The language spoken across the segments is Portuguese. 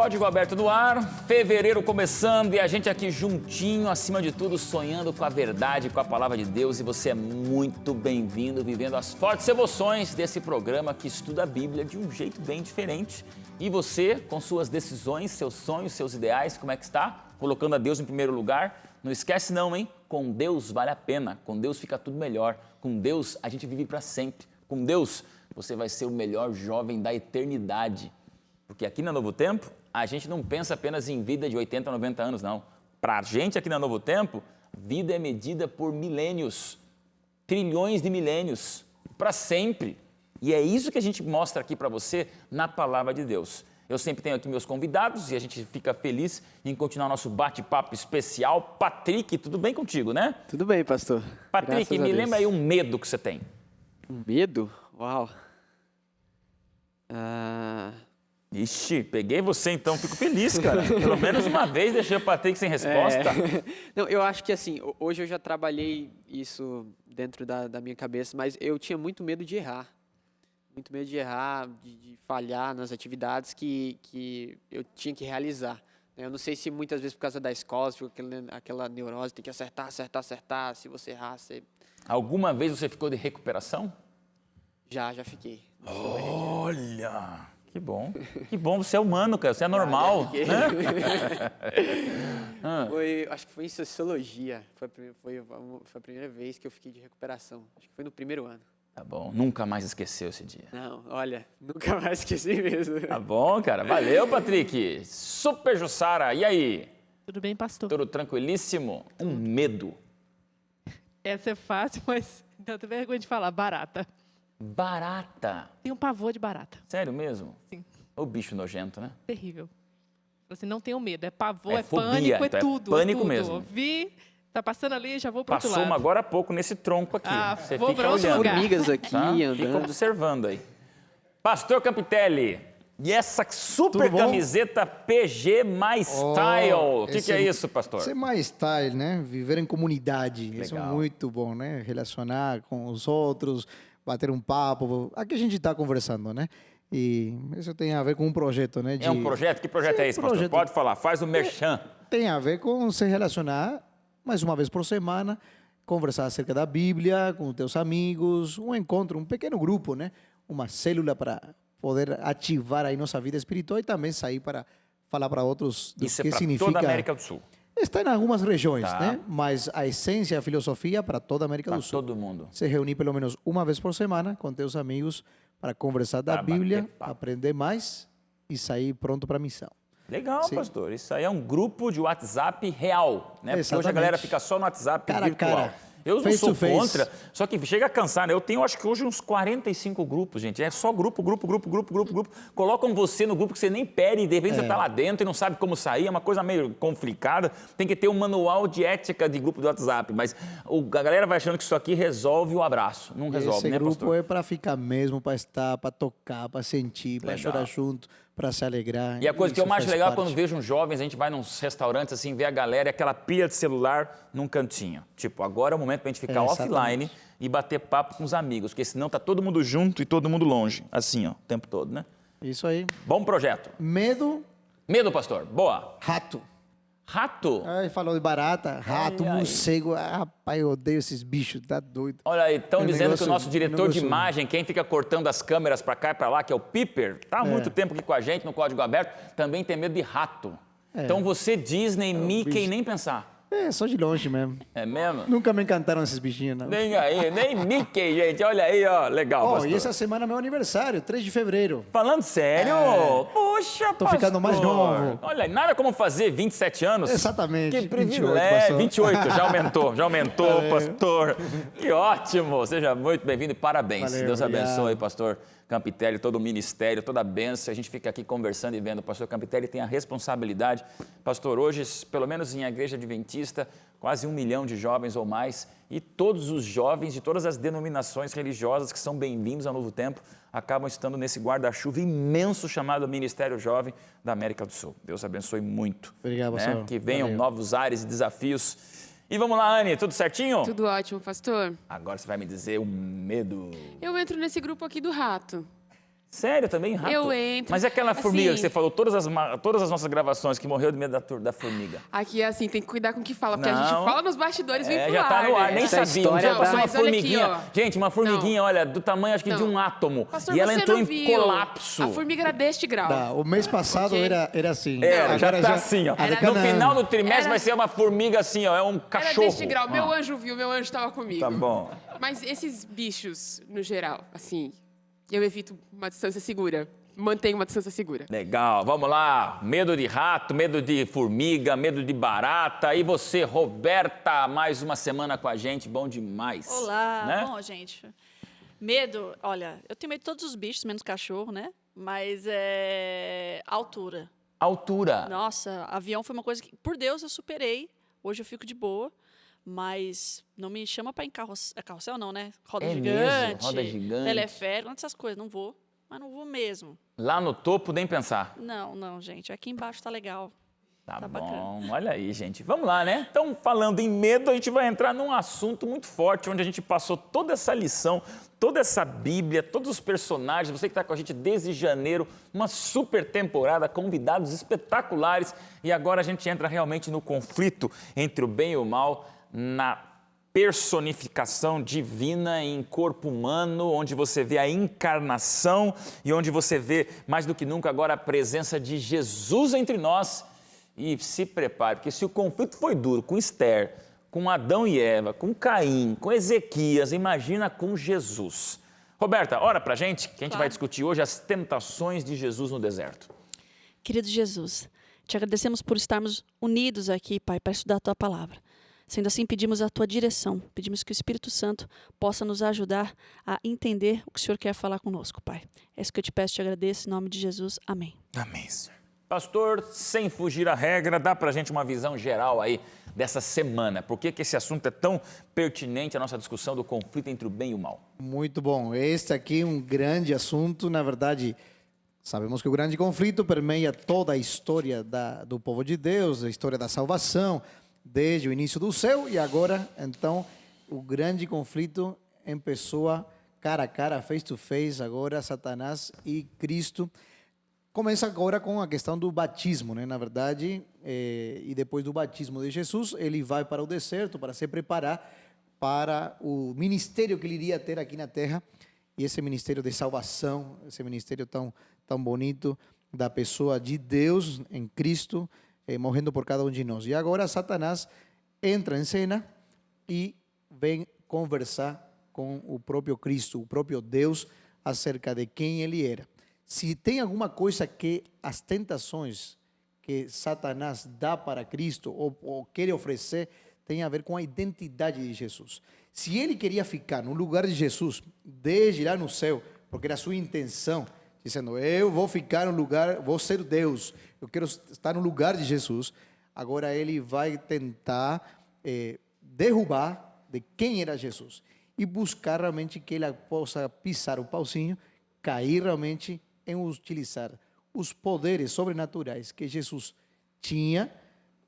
Código Aberto no ar, fevereiro começando e a gente aqui juntinho, acima de tudo, sonhando com a verdade, com a palavra de Deus. E você é muito bem-vindo, vivendo as fortes emoções desse programa que estuda a Bíblia de um jeito bem diferente. E você, com suas decisões, seus sonhos, seus ideais, como é que está? Colocando a Deus em primeiro lugar? Não esquece não, hein? Com Deus vale a pena, com Deus fica tudo melhor. Com Deus a gente vive para sempre. Com Deus você vai ser o melhor jovem da eternidade. Porque aqui na Novo Tempo, a gente não pensa apenas em vida de 80, 90 anos, não. Para a gente aqui na Novo Tempo, vida é medida por milênios, trilhões de milênios, para sempre. E é isso que a gente mostra aqui para você na Palavra de Deus. Eu sempre tenho aqui meus convidados e a gente fica feliz em continuar nosso bate-papo especial. Patrick, tudo bem contigo, né? Tudo bem, pastor. Patrick, me lembra aí um medo que você tem. Um medo? Uau. Ixi, peguei você então, fico feliz, cara. Pelo menos uma vez deixei o Patrick sem resposta. Não, eu acho que assim, hoje eu já trabalhei isso dentro da minha cabeça, mas eu tinha muito medo de errar. Muito medo de errar, de falhar nas atividades que eu tinha que realizar. Eu não sei se muitas vezes por causa da escola, se aquela neurose, tem que acertar, se você errar, você... Alguma vez você ficou de recuperação? Já fiquei. Olha... Que bom, você é humano, cara, você é normal, né? Acho que foi em sociologia, foi a primeira vez que eu fiquei de recuperação, acho que foi no primeiro ano. Tá bom, nunca mais esqueceu esse dia. Não, olha, nunca mais esqueci mesmo. Tá bom, cara, valeu, Patrick. Super Jussara, e aí? Tudo bem, pastor? Tudo tranquilíssimo? Um medo. Essa é fácil, mas não tenho vergonha de falar, barata. Barata? Tenho um pavor de barata. Sério mesmo? Sim. O bicho nojento, né? Terrível. Você não tenho medo, é pavor, é fobia, pânico, então é tudo. Pânico tudo. mesmo. Vi, tá passando ali, já vou pro outro Passou lado. uma agora há pouco nesse tronco aqui. Você Você vou fica pra outro olhando. lugar. Formigas aqui, Tá? andando. Fica observando aí. Pastor Campitelli, e essa super camiseta PG Mais Style? O que é isso, pastor? Isso é mais style, né? Viver em comunidade. Isso é muito bom, né? Relacionar com os outros, bater um papo. Aqui a gente está conversando, né? E isso tem a ver com um projeto, né? É um projeto? Que projeto é esse, pastor? Pode falar, faz o merchan. Tem a ver com se relacionar mais uma vez por semana, conversar acerca da Bíblia com os teus amigos, um encontro, um pequeno grupo, né? Uma célula para poder ativar aí nossa vida espiritual e também sair para falar para outros do Isso que é para significa... toda a América do Sul. Está em algumas regiões, Tá. né? Mas a essência, a filosofia para toda a América Para do Sul. todo mundo. Se reunir pelo menos uma vez por semana com teus amigos para conversar da Para Bíblia, bater papo. aprender mais e sair pronto para a missão. Legal, Sim. pastor. Isso aí é um grupo de WhatsApp real, né? Porque hoje a Exatamente. galera fica só no WhatsApp Cara a virtual. cara. Eu não Face sou to face. contra, só que chega a cansar, né? Eu tenho, acho que hoje, uns 45 grupos, gente. É só grupo. Colocam você no grupo que você nem pede e de repente você está lá dentro e não sabe como sair. É uma coisa meio complicada. Tem que ter um manual de ética de grupo do WhatsApp. Mas a galera vai achando que isso aqui resolve o abraço. Não resolve, Esse né, grupo pastor? é para ficar mesmo, para estar, para tocar, para sentir, para Legal. chorar junto, para se alegrar. E a coisa que eu Isso mais faz legal é parte. quando vejo uns jovens, a gente vai nos restaurantes assim, vê a galera e aquela pilha de celular num cantinho. Tipo, agora é o momento pra gente ficar offline Exatamente. e bater papo com os amigos, porque senão tá todo mundo junto e todo mundo longe. Assim, ó, o tempo todo, né? Isso aí. Bom projeto. Medo, Medo, pastor. Boa. rato. Rato. Ai, falou de barata, rato, ai. morcego. Ah, rapaz, eu odeio esses bichos, tá doido. Olha aí, estão É um dizendo que o negócio- nosso diretor de negócio- imagem, quem fica cortando as câmeras pra cá e pra lá, que é o Piper, tá há muito tempo aqui com a gente no Código Aberto, também tem medo de rato. Então você, Disney, Mickey, bicho. nem pensar. É, só de longe mesmo. É mesmo? Nunca me encantaram esses bichinhos, não. Nem aí, nem Mickey, gente. Olha aí, ó. Legal, Ó, pastor. e essa semana é meu aniversário, 3 de fevereiro. Falando sério? Poxa, Tô ficando mais novo. Olha, nada como fazer 27 anos. Exatamente, Que 28, privilégio. pastor. 28, já aumentou, pastor. Que ótimo. Seja muito bem-vindo e parabéns. Valeu, Deus obrigado. abençoe, pastor Campitelli, todo o ministério, toda a bênção. A gente fica aqui conversando e vendo. O pastor Campitelli tem a responsabilidade. Pastor, hoje, pelo menos em a Igreja Adventista, quase 1 milhão de jovens ou mais, e todos os jovens de todas as denominações religiosas que são bem-vindos ao Novo Tempo, acabam estando nesse guarda-chuva imenso chamado Ministério Jovem da América do Sul. Deus abençoe muito. Obrigado, né? pastor. Que venham Valeu. novos ares e desafios. E vamos lá, Anne, tudo certinho? Tudo ótimo, pastor. Agora você vai me dizer o medo. Eu entro nesse grupo aqui do rato. Sério, também rato? Eu entro. Mas é aquela formiga que assim, você falou, todas as nossas gravações, que morreu de medo da formiga. Aqui, assim, tem que cuidar com o que fala, porque a gente Não. fala nos bastidores, vem pro Já tá no ar, né? nem Essa sabia. Um dia história passou uma Mas olha aqui, formiguinha. ó. Gente, uma formiguinha, olha, do tamanho acho que de Não. um átomo. Pastor, E ela você entrou não em viu. colapso. A formiga era deste grau. Tá, o mês passado Ok. era assim. Já Agora tá assim, ó. a de No Canaã. final do trimestre Era- vai ser uma formiga assim, ó, é um Era cachorro. deste grau. Meu Ó. anjo viu, meu anjo tava comigo. Tá bom. Mas esses bichos, no geral, assim, eu evito uma distância segura. Mantenho uma distância segura. Legal, vamos lá. Medo de rato, medo de formiga, medo de barata. E você, Roberta, mais uma semana com a gente, bom demais. Olá, né? bom, gente. Medo, olha, eu tenho medo de todos os bichos, menos cachorro, né? Mas é altura. Altura. Nossa, avião foi uma coisa que, por Deus, eu superei. Hoje eu fico de boa, mas não me chama para ir em carrossel, não, né? Roda É gigante, mesmo? Roda gigante. teleférico, essas coisas, não vou. Mas não vou mesmo. Lá no topo, nem pensar. Não, gente. Aqui embaixo tá legal. Tá Tá bom, bacana. olha aí, gente. Vamos lá, né? Então, falando em medo, a gente vai entrar num assunto muito forte, onde a gente passou toda essa lição, toda essa Bíblia, todos os personagens, você que está com a gente desde janeiro, uma super temporada, convidados espetaculares, e agora a gente entra realmente no conflito entre o bem e o mal, na personificação divina em corpo humano, onde você vê a encarnação e onde você vê, mais do que nunca, agora a presença de Jesus entre nós. E se prepare, porque se o conflito foi duro com Esther, com Adão e Eva, com Caim, com Ezequias, imagina com Jesus. Roberta, ora pra gente, que a gente Claro. vai discutir hoje as tentações de Jesus no deserto. Querido Jesus, te agradecemos por estarmos unidos aqui, Pai, para estudar a Tua Palavra. Sendo assim, pedimos a Tua direção, pedimos que o Espírito Santo possa nos ajudar a entender o que o Senhor quer falar conosco, Pai. É isso que eu te peço, te agradeço, em nome de Jesus. Amém. Amém, Senhor. Pastor, sem fugir à regra, dá pra gente uma visão geral aí dessa semana. Por que esse assunto é tão pertinente à nossa discussão do conflito entre o bem e o mal? Muito bom. Este aqui é um grande assunto. Na verdade, sabemos que o grande conflito permeia toda a história do povo de Deus, a história da salvação, desde o início do céu. E agora, então, o grande conflito em pessoa, cara a cara, face to face, agora Satanás e Cristo. Começa agora com a questão do batismo, né? Na verdade, e depois do batismo de Jesus, ele vai para o deserto para se preparar para o ministério que ele iria ter aqui na terra, e esse ministério de salvação, esse ministério tão bonito da pessoa de Deus em Cristo, morrendo por cada um de nós. E agora Satanás entra em cena e vem conversar com o próprio Cristo, o próprio Deus, acerca de quem ele era. Se tem alguma coisa que as tentações que Satanás dá para Cristo ou quer oferecer, tem a ver com a identidade de Jesus. Se ele queria ficar no lugar de Jesus, desde lá no céu, porque era a sua intenção, dizendo, eu vou ficar no lugar, vou ser Deus, eu quero estar no lugar de Jesus, agora ele vai tentar derrubar de quem era Jesus e buscar realmente que ele possa pisar o pauzinho, cair realmente em utilizar os poderes sobrenaturais que Jesus tinha,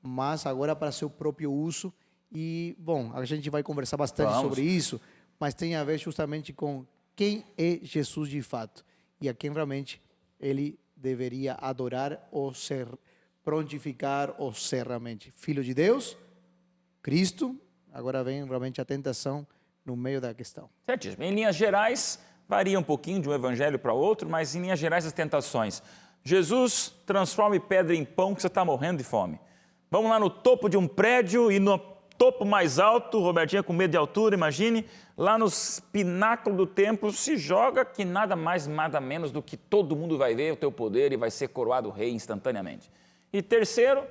mas agora para seu próprio uso. E, bom, a gente vai conversar bastante sobre isso, mas tem a ver justamente com quem é Jesus de fato e a quem realmente ele deveria adorar ou ser, prontificar ou ser realmente filho de Deus, Cristo. Agora vem realmente a tentação no meio da questão. Certíssimo. Em linhas gerais, varia um pouquinho de um evangelho para outro, mas em linhas gerais as tentações. Jesus transforma pedra em pão que você está morrendo de fome. Vamos lá no topo de um prédio e no topo mais alto, Robertinha com medo de altura, imagine, lá no pináculo do templo se joga que nada mais, nada menos do que todo mundo vai ver o teu poder e vai ser coroado rei instantaneamente. E terceiro,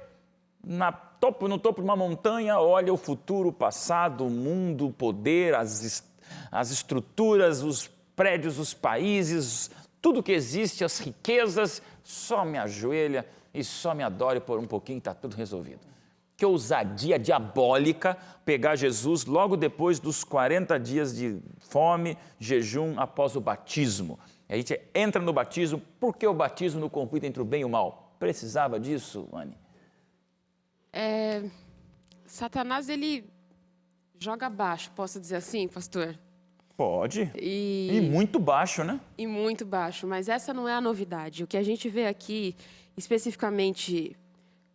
no topo de uma montanha, olha o futuro, o passado, o mundo, o poder, as estruturas, os prédios, os países, tudo que existe, as riquezas, só me ajoelha e só me adore por um pouquinho, está tudo resolvido. Que ousadia diabólica pegar Jesus logo depois dos 40 dias de fome, jejum, após o batismo. A gente entra no batismo, por que o batismo no conflito entre o bem e o mal? Precisava disso, Anne? Satanás, ele joga abaixo, posso dizer assim, pastor? Pode. E E muito baixo, né? e muito baixo, mas essa não é a novidade. O que a gente vê aqui, especificamente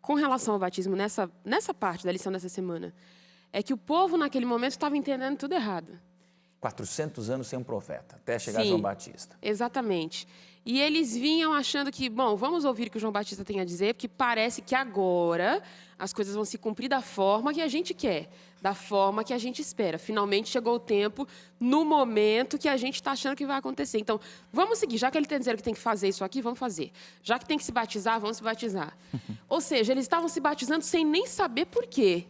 com relação ao batismo, nessa parte da lição dessa semana, é que o povo, naquele momento, estava entendendo tudo errado. 400 anos sem um profeta, até chegar Sim. João Batista. Exatamente. E eles vinham achando que, bom, vamos ouvir o que o João Batista tem a dizer, porque parece que agora as coisas vão se cumprir da forma que a gente quer, da forma que a gente espera. Finalmente chegou o tempo, no momento que a gente está achando que vai acontecer. Então, vamos seguir. Já que ele está dizendo que tem que fazer isso aqui, vamos fazer. Já que tem que se batizar, vamos se batizar. Ou seja, eles estavam se batizando sem nem saber por quê.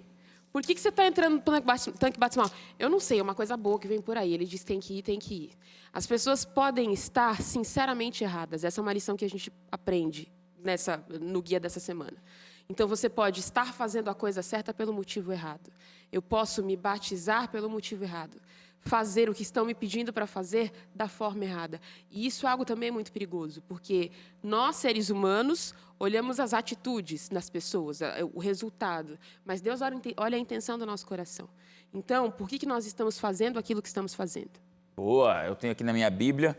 Por que você está entrando no tanque batismal? Eu não sei, é uma coisa boa que vem por aí. Ele diz que tem que ir, tem que ir. As pessoas podem estar sinceramente erradas. Essa é uma lição que a gente aprende no guia dessa semana. Então, você pode estar fazendo a coisa certa pelo motivo errado. Eu posso me batizar pelo motivo errado. Fazer o que estão me pedindo para fazer da forma errada. E isso é algo também muito perigoso, porque nós, seres humanos, olhamos as atitudes das pessoas, o resultado, mas Deus olha a intenção do nosso coração. Então, por que nós estamos fazendo aquilo que estamos fazendo? Boa, eu tenho aqui na minha Bíblia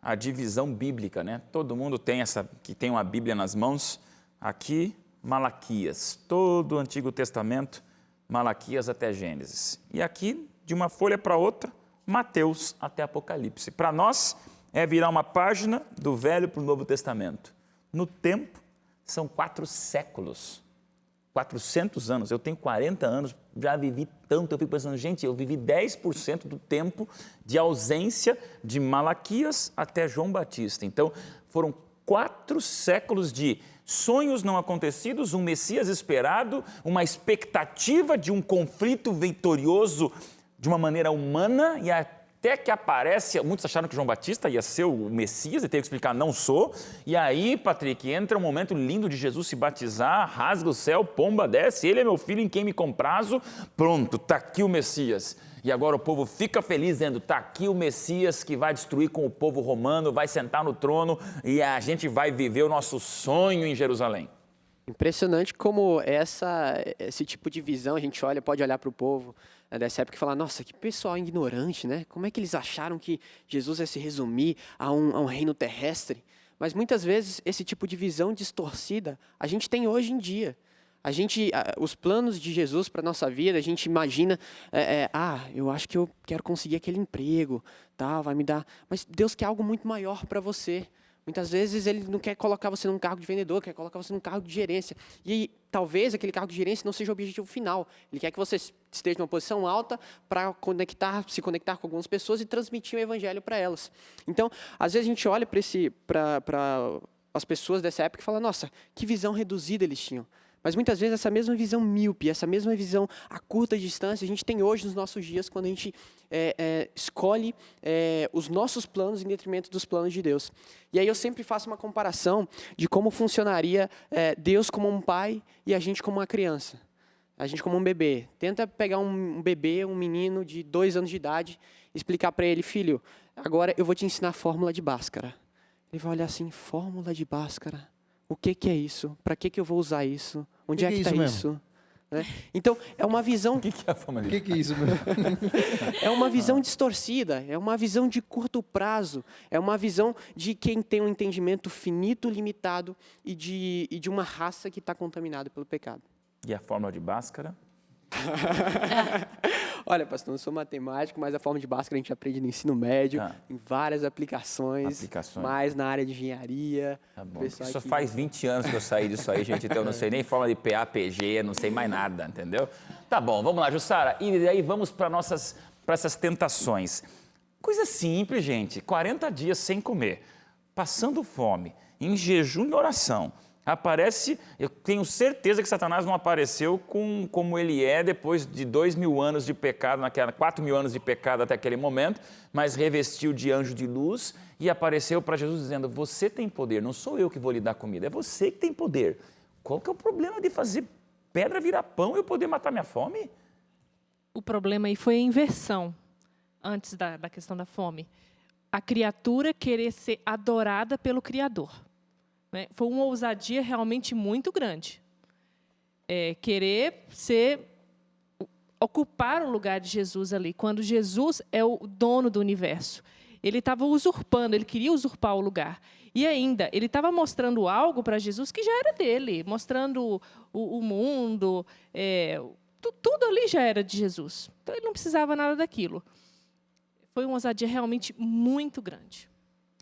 a divisão bíblica, né? Todo mundo tem que tem uma Bíblia nas mãos. Aqui, Malaquias, todo o Antigo Testamento, Malaquias até Gênesis. E aqui, de uma folha para outra, Mateus até Apocalipse. Para nós, é virar uma página do Velho para o Novo Testamento. No tempo, são 4 séculos. 400 anos. Eu tenho 40 anos, já vivi tanto. Eu fico pensando, gente, eu vivi 10% do tempo de ausência de Malaquias até João Batista. Então, foram 4 séculos de sonhos não acontecidos, um Messias esperado, uma expectativa de um conflito vitorioso de uma maneira humana e até que aparece, muitos acharam que João Batista ia ser o Messias e teve que explicar, não sou. E aí, Patrick, entra um momento lindo de Jesus se batizar, rasga o céu, pomba desce, ele é meu filho em quem me comprazo, pronto, está aqui o Messias. E agora o povo fica feliz dizendo, está aqui o Messias que vai destruir com o povo romano, vai sentar no trono e a gente vai viver o nosso sonho em Jerusalém. Impressionante como esse tipo de visão, a gente pode olhar para o povo dessa época e falar, nossa, que pessoal ignorante, né? Como é que eles acharam que Jesus ia se resumir a um reino terrestre? Mas muitas vezes esse tipo de visão distorcida a gente tem hoje em dia. Os planos de Jesus para a nossa vida, a gente imagina, eu acho que eu quero conseguir aquele emprego, tá, vai me dar. Mas Deus quer algo muito maior para você. Muitas vezes Ele não quer colocar você num cargo de vendedor, quer colocar você num cargo de gerência. E talvez aquele cargo de gerência não seja o objetivo final. Ele quer que você esteja numa posição alta para se conectar com algumas pessoas e transmitir o evangelho para elas. Então, às vezes a gente olha para as pessoas dessa época e fala, nossa, que visão reduzida eles tinham. Mas muitas vezes essa mesma visão míope, essa mesma visão a curta distância, a gente tem hoje nos nossos dias, quando a gente escolhe os nossos planos em detrimento dos planos de Deus. E aí eu sempre faço uma comparação de como funcionaria Deus como um pai e a gente como uma criança. A gente como um bebê. Tenta pegar um bebê, um menino de 2 anos de idade, e explicar para ele, filho, agora eu vou te ensinar a fórmula de Bhaskara. Ele vai olhar assim, fórmula de Bhaskara? O que é isso? Para que eu vou usar isso? Onde é que está isso? Né? Então, é uma visão... O que é a forma de... O que é isso mesmo? É uma visão distorcida, é uma visão de curto prazo, é uma visão de quem tem um entendimento finito, limitado e de uma raça que está contaminada pelo pecado. E a fórmula de Bhaskara? Olha, pastor, não sou matemático, mas a fórmula de Bhaskara a gente aprende no ensino médio, em várias aplicações, mais na área de engenharia. Tá bom. Isso faz 20 anos que eu saí disso aí, gente, então eu não sei nem fórmula de PA, PG, não sei mais nada, entendeu? Tá bom, vamos lá, Jussara, e aí vamos para essas tentações. Coisa simples, gente, 40 dias sem comer, passando fome, em jejum e oração. Aparece, eu tenho certeza que Satanás não apareceu como ele é depois de 2.000 anos de pecado, 4.000 anos de pecado até aquele momento, mas revestiu de anjo de luz e apareceu para Jesus dizendo, você tem poder, não sou eu que vou lhe dar comida, é você que tem poder. Qual que é o problema de fazer pedra virar pão e eu poder matar minha fome? O problema aí foi a inversão, antes da questão da fome. A criatura querer ser adorada pelo Criador. Foi uma ousadia realmente muito grande. Querer ser ocupar o lugar de Jesus ali, quando Jesus é o dono do universo. Ele estava usurpando, ele queria usurpar o lugar. E ainda, ele estava mostrando algo para Jesus que já era dele, mostrando o mundo, tudo ali já era de Jesus. Então, ele não precisava nada daquilo. Foi uma ousadia realmente muito grande.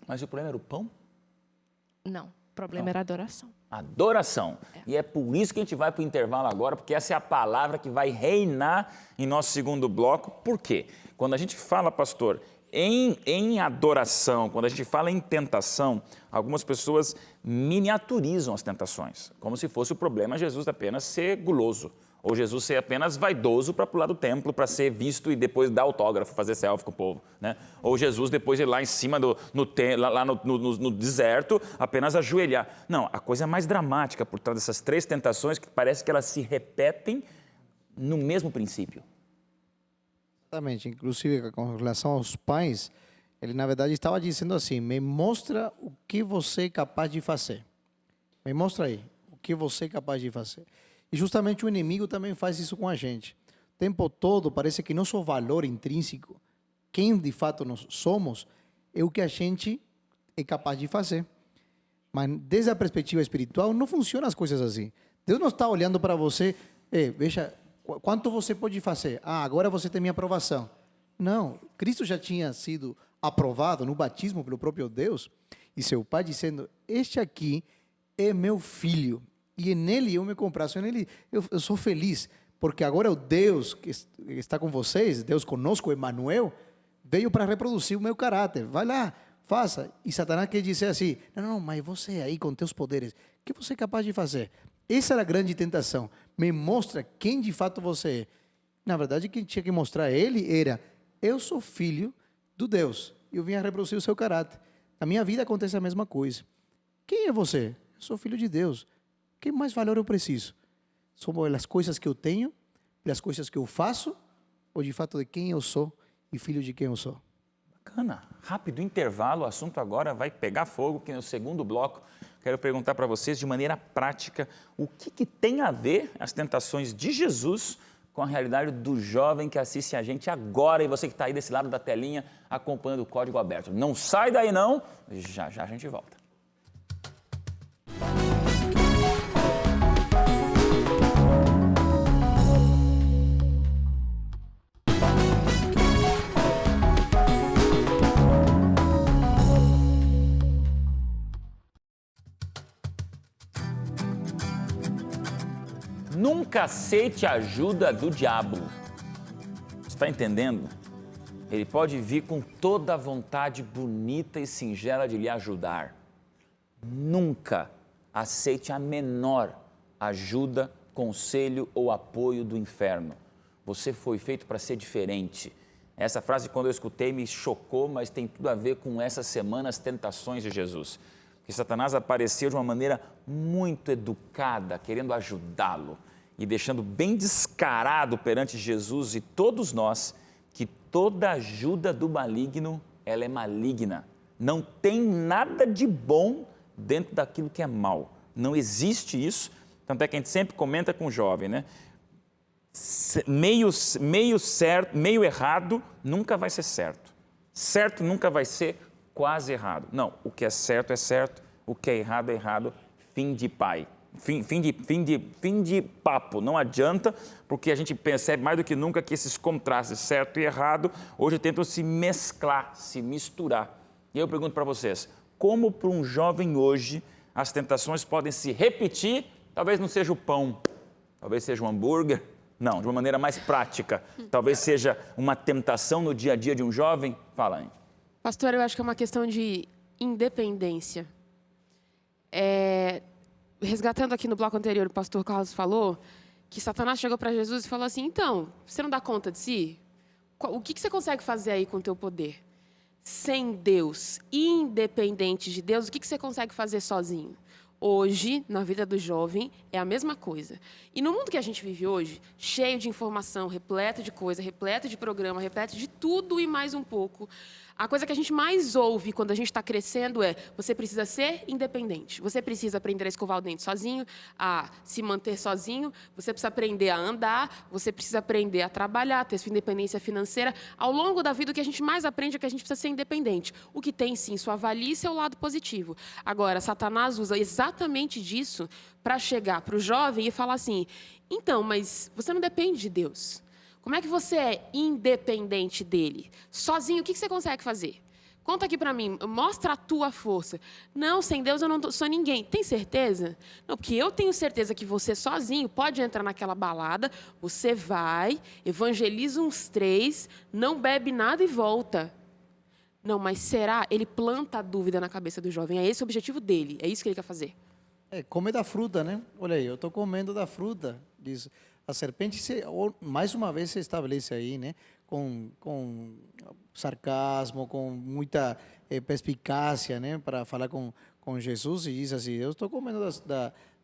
Mas o problema era o pão? Não, o problema era a adoração. Adoração. E é por isso que a gente vai para o intervalo agora, porque essa é a palavra que vai reinar em nosso segundo bloco. Por quê? Quando a gente fala, pastor, em adoração, quando a gente fala em tentação, algumas pessoas miniaturizam as tentações, como se fosse o problema Jesus apenas ser guloso, ou Jesus ser apenas vaidoso para pular do templo, para ser visto e depois dar autógrafo, fazer selfie com o povo, né? Ou Jesus depois ir lá em cima, lá no deserto, apenas ajoelhar. Não, a coisa mais dramática por trás dessas três tentações, que parece que elas se repetem no mesmo princípio. Exatamente, inclusive com relação aos pais, ele na verdade estava dizendo assim, me mostra o que você é capaz de fazer. Me mostra aí o que você é capaz de fazer. E justamente o inimigo também faz isso com a gente. O tempo todo parece que nosso valor intrínseco, quem de fato nós somos, é o que a gente é capaz de fazer. Mas desde a perspectiva espiritual não funcionam as coisas assim. Deus não está olhando para você, veja, quanto você pode fazer? Agora você tem minha aprovação. Não, Cristo já tinha sido aprovado no batismo pelo próprio Deus e seu Pai dizendo, este aqui é meu filho. E nele eu me comprazo, nele eu sou feliz, porque agora o Deus que está com vocês, Deus conosco, Emmanuel, veio para reproduzir o meu caráter. Vai lá, faça. E Satanás quer dizer assim, não, mas você aí com teus poderes, o que você é capaz de fazer? Essa era a grande tentação. Me mostra quem de fato você é. Na verdade, quem tinha que mostrar a ele era, eu sou filho do Deus, eu vim a reproduzir o seu caráter. Na minha vida acontece a mesma coisa. Quem é você? Eu sou filho de Deus. Que mais valor eu preciso? São as coisas que eu tenho, as coisas que eu faço, ou de fato de quem eu sou e filho de quem eu sou? Bacana. Rápido intervalo, o assunto agora vai pegar fogo, que no segundo bloco quero perguntar para vocês de maneira prática o que tem a ver as tentações de Jesus com a realidade do jovem que assiste a gente agora e você que está aí desse lado da telinha acompanhando o Código Aberto. Não sai daí não, já a gente volta. Nunca aceite a ajuda do diabo. Você está entendendo? Ele pode vir com toda a vontade bonita e singela de lhe ajudar. Nunca aceite a menor ajuda, conselho ou apoio do inferno. Você foi feito para ser diferente. Essa frase, quando eu escutei, me chocou, mas tem tudo a ver com essa semana, as tentações de Jesus. Que Satanás apareceu de uma maneira muito educada, querendo ajudá-lo e deixando bem descarado perante Jesus e todos nós que toda ajuda do maligno, ela é maligna. Não tem nada de bom dentro daquilo que é mal. Não existe isso. Tanto é que a gente sempre comenta com o jovem, né? Meio certo, meio errado nunca vai ser certo. Certo nunca vai ser quase errado. Não, o que é certo, o que é errado, fim de pai. Fim de papo. Não adianta, porque a gente percebe mais do que nunca que esses contrastes, certo e errado, hoje tentam se mesclar, se misturar. E eu pergunto para vocês, como para um jovem hoje as tentações podem se repetir? Talvez não seja o pão, talvez seja o hambúrguer. Não, de uma maneira mais prática. Talvez seja uma tentação no dia a dia de um jovem. Fala aí. Pastor, eu acho que é uma questão de independência. Resgatando aqui no bloco anterior, o pastor Carlos falou que Satanás chegou para Jesus e falou assim, então, você não dá conta de si? O que você consegue fazer aí com o teu poder? Sem Deus, independente de Deus, o que você consegue fazer sozinho? Hoje, na vida do jovem, é a mesma coisa. E no mundo que a gente vive hoje, cheio de informação, repleto de coisa, repleto de programa, repleto de tudo e mais um pouco, A coisa que a gente mais ouve quando a gente está crescendo é: você precisa ser independente, você precisa aprender a escovar o dente sozinho, a se manter sozinho, você precisa aprender a andar, você precisa aprender a trabalhar, ter sua independência financeira. Ao longo da vida, o que a gente mais aprende é que a gente precisa ser independente, o que tem, sim, sua valia e seu lado positivo. Agora, Satanás usa exatamente disso para chegar para o jovem e falar assim: então, mas você não depende de Deus. Como é que você é independente dele? Sozinho, o que você consegue fazer? Conta aqui para mim, mostra a tua força. Não, sem Deus eu não sou ninguém. Tem certeza? Não, porque eu tenho certeza que você sozinho pode entrar naquela balada, você vai, evangeliza uns 3, não bebe nada e volta. Não, mas será? Ele planta a dúvida na cabeça do jovem. É esse o objetivo dele, é isso que ele quer fazer. Come da fruta, né? Olha aí, eu estou comendo da fruta, diz. A serpente, mais uma vez, se estabelece aí, né? Com sarcasmo, com muita perspicácia, né? Para falar com Jesus, e diz assim: eu estou comendo